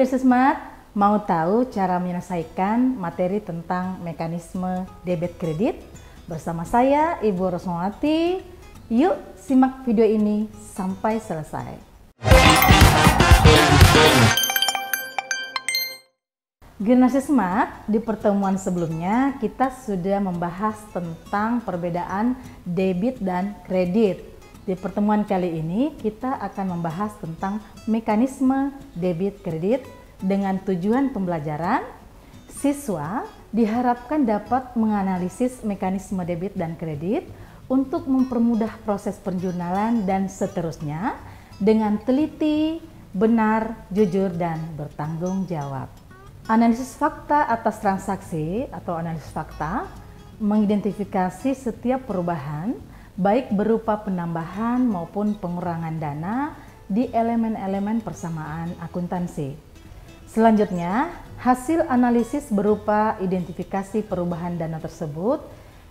Guys Smart, mau tahu cara menyelesaikan materi tentang mekanisme debit kredit? Bersama saya, Ibu Rosmawati. Yuk simak video ini sampai selesai. Generasi Smart, di pertemuan sebelumnya kita sudah membahas tentang perbedaan debit dan kredit. Di pertemuan kali ini kita akan membahas tentang mekanisme debit kredit. Dengan tujuan pembelajaran, siswa diharapkan dapat menganalisis mekanisme debit dan kredit untuk mempermudah proses penjurnalan dan seterusnya dengan teliti, benar, jujur, dan bertanggung jawab. Analisis fakta atas transaksi atau analisis fakta mengidentifikasi setiap perubahan baik berupa penambahan maupun pengurangan dana di elemen-elemen persamaan akuntansi. Selanjutnya, hasil analisis berupa identifikasi perubahan dana tersebut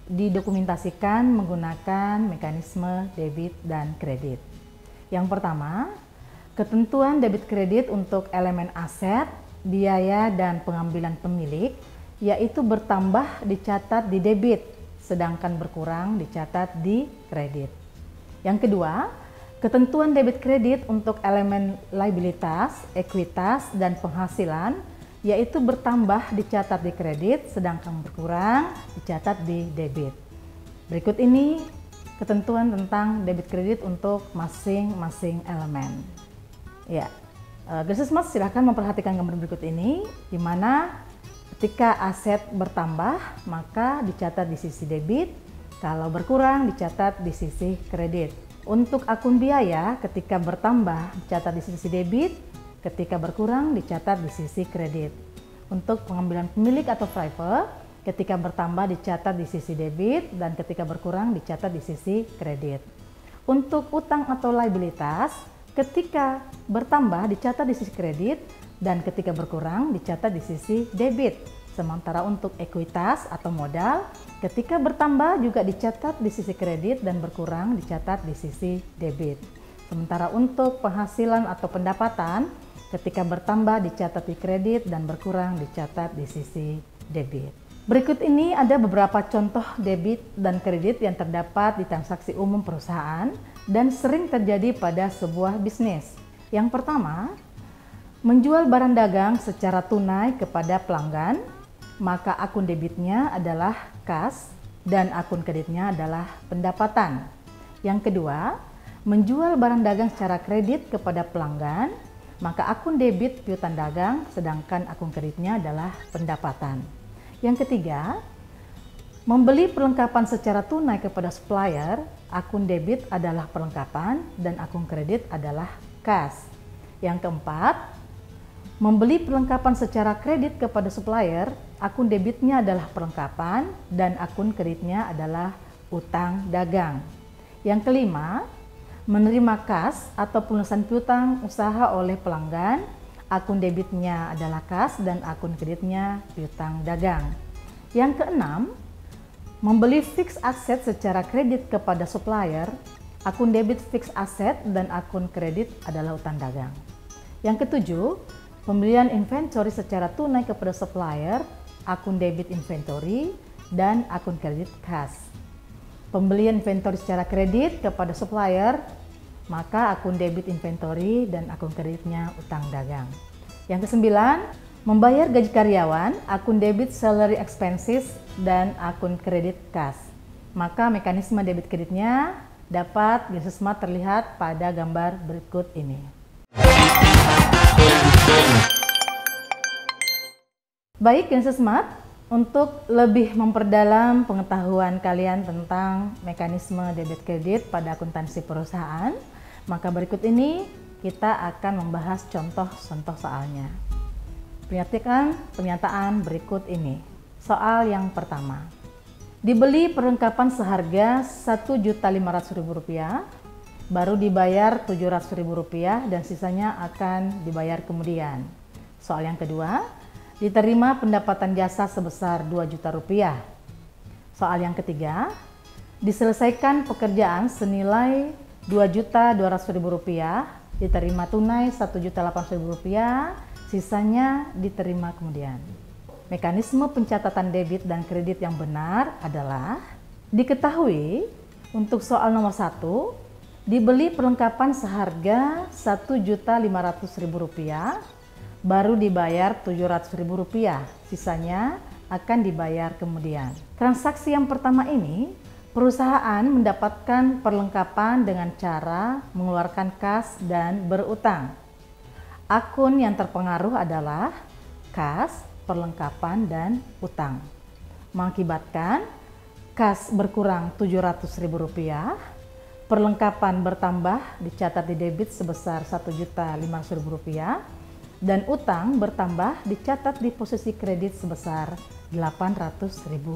didokumentasikan menggunakan mekanisme debit dan kredit. Yang pertama, ketentuan debit kredit untuk elemen aset, biaya, dan pengambilan pemilik, yaitu bertambah dicatat di debit, sedangkan berkurang dicatat di kredit. Yang kedua, ketentuan debit kredit untuk elemen liabilitas, ekuitas, dan penghasilan, yaitu bertambah dicatat di kredit, sedangkan berkurang dicatat di debit. Berikut ini ketentuan tentang debit kredit untuk masing-masing elemen. Ya, Guys Smart, silahkan memperhatikan gambar berikut ini, di mana ketika aset bertambah maka dicatat di sisi debit, kalau berkurang dicatat di sisi kredit. Untuk akun biaya, ketika bertambah dicatat di sisi debit, ketika berkurang dicatat di sisi kredit. Untuk pengambilan pemilik atau private, ketika bertambah dicatat di sisi debit dan ketika berkurang dicatat di sisi kredit. Untuk utang atau liabilitas, ketika bertambah dicatat di sisi kredit dan ketika berkurang dicatat di sisi debit. Sementara untuk ekuitas atau modal, ketika bertambah juga dicatat di sisi kredit dan berkurang dicatat di sisi debit. Sementara untuk penghasilan atau pendapatan, ketika bertambah dicatat di kredit dan berkurang dicatat di sisi debit. Berikut ini ada beberapa contoh debit dan kredit yang terdapat di transaksi umum perusahaan dan sering terjadi pada sebuah bisnis. Yang pertama, menjual barang dagang secara tunai kepada pelanggan, maka akun debitnya adalah kas dan akun kreditnya adalah pendapatan. Yang kedua, menjual barang dagang secara kredit kepada pelanggan, maka akun debit piutang dagang sedangkan akun kreditnya adalah pendapatan. Yang ketiga, membeli perlengkapan secara tunai kepada supplier, akun debit adalah perlengkapan dan akun kredit adalah kas. Yang keempat, membeli perlengkapan secara kredit kepada supplier, akun debitnya adalah perlengkapan dan akun kreditnya adalah utang dagang. Yang kelima, menerima kas atau pelunasan piutang usaha oleh pelanggan, akun debitnya adalah kas dan akun kreditnya piutang dagang. Yang keenam, membeli fixed asset secara kredit kepada supplier, akun debit fixed asset dan akun kredit adalah utang dagang. Yang ketujuh, pembelian inventory secara tunai kepada supplier, akun debit inventory, dan akun kredit kas. Pembelian inventory secara kredit kepada supplier, maka akun debit inventory dan akun kreditnya utang dagang. Yang kesembilan, membayar gaji karyawan, akun debit salary expenses, dan akun kredit kas. Maka mekanisme debit kreditnya dapat Guys Smart terlihat pada gambar berikut ini. Baik Guys Smart, untuk lebih memperdalam pengetahuan kalian tentang mekanisme debit kredit pada akuntansi perusahaan, maka berikut ini kita akan membahas contoh-contoh soalnya. Perhatikan pernyataan berikut ini. Soal yang pertama. Dibeli perlengkapan seharga Rp1.500.000, baru dibayar Rp700.000 dan sisanya akan dibayar kemudian. Soal yang kedua, diterima pendapatan jasa sebesar Rp2 juta. Soal yang ketiga, diselesaikan pekerjaan senilai Rp2.200.000, diterima tunai Rp1.800.000 sisanya diterima kemudian. Mekanisme pencatatan debit dan kredit yang benar adalah diketahui untuk soal nomor 1, dibeli perlengkapan seharga Rp1.500.000, baru dibayar Rp700.000, sisanya akan dibayar kemudian. Transaksi yang pertama ini, perusahaan mendapatkan perlengkapan dengan cara mengeluarkan kas dan berutang. Akun yang terpengaruh adalah kas, perlengkapan, dan utang. Mengakibatkan kas berkurang Rp700.000, perlengkapan bertambah dicatat di debit sebesar Rp1.500.000, dan utang bertambah dicatat di posisi kredit sebesar Rp800.000.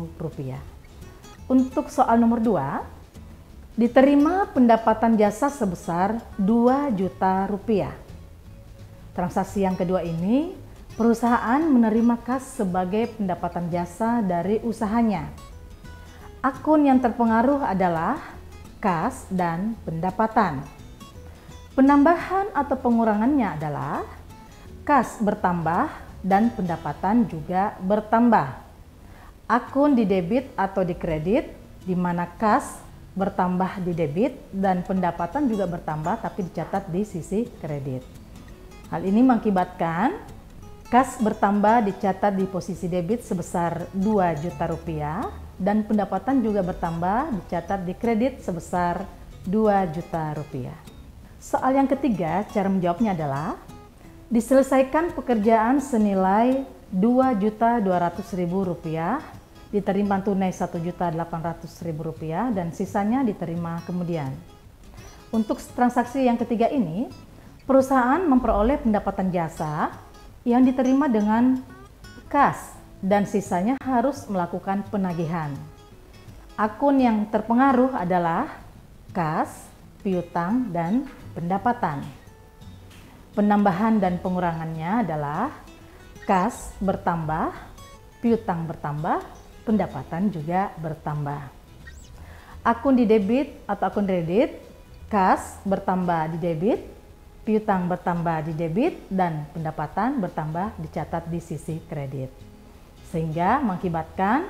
Untuk soal nomor 2, diterima pendapatan jasa sebesar Rp2 juta. Transaksi yang kedua ini, perusahaan menerima kas sebagai pendapatan jasa dari usahanya. Akun yang terpengaruh adalah kas dan pendapatan. Penambahan atau pengurangannya adalah kas bertambah dan pendapatan juga bertambah. Akun di debit atau di kredit, di mana kas bertambah di debit dan pendapatan juga bertambah tapi dicatat di sisi kredit. Hal ini mengakibatkan kas bertambah dicatat di posisi debit sebesar Rp2 juta dan pendapatan juga bertambah dicatat di kredit sebesar Rp2 juta. Soal yang ketiga, cara menjawabnya adalah diselesaikan pekerjaan senilai Rp2.200.000, diterima tunai Rp1.800.000 dan sisanya diterima kemudian. Untuk transaksi yang ketiga ini, perusahaan memperoleh pendapatan jasa yang diterima dengan kas dan sisanya harus melakukan penagihan. Akun yang terpengaruh adalah kas, piutang, dan pendapatan. Penambahan dan pengurangannya adalah kas bertambah, piutang bertambah, pendapatan juga bertambah. Akun di debit atau akun kredit, kas bertambah di debit, piutang bertambah di debit, dan pendapatan bertambah dicatat di sisi kredit. Sehingga mengakibatkan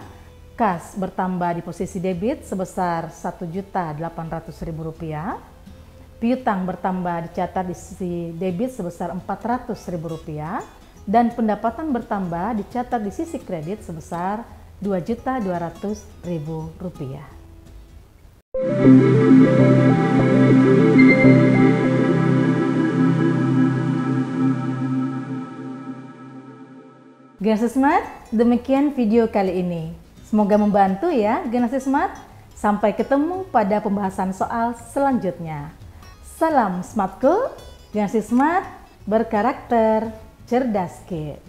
kas bertambah di posisi debit sebesar Rp1.800.000, piutang bertambah dicatat di sisi debit sebesar Rp400.000, dan pendapatan bertambah dicatat di sisi kredit sebesar Rp2.200.000. Generasi Smart, demikian video kali ini. Semoga membantu ya Generasi Smart. Sampai ketemu pada pembahasan soal selanjutnya. Salam Smartku, Generasi Smart berkarakter cerdas Kid.